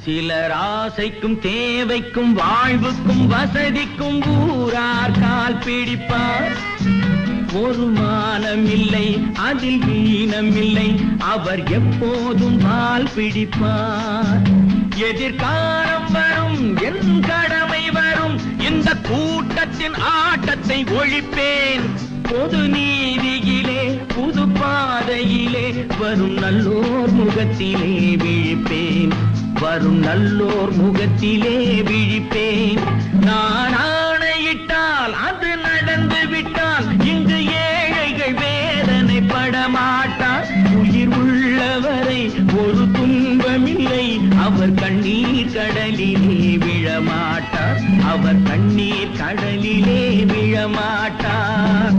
சிலர் ஆசைக்கும் தேவைக்கும் வாழ்வுக்கும் வசதிக்கும் ஊரார் கால் பிடிப்பார். ஒரு மானமில்லை அதில் வீணமில்லை, அவர் எப்போதும் கால் பிடிப்பார். எதிர்காலம் வரும் என் கடமை வரும், இந்த கூட்டத்தின் ஆட்டத்தை ஒழிப்பேன். பொது நீதியிலே புது பாதையிலே வரும் நல்லோர் முகத்திலே விழிப்பேன். வரும் நல்லோர் முகத்திலே விழிப்பேன். நான் ஆணையிட்டால் அது நடந்து விட்டால் இங்கு ஏழைகள் வேதனை படமாட்டார். உயிர் உள்ளவரை ஒரு துன்பமில்லை, அவர் கண்ணீர் கடலிலே விழமாட்டார். அவர் கண்ணீர் கடலிலே விழமாட்டார்.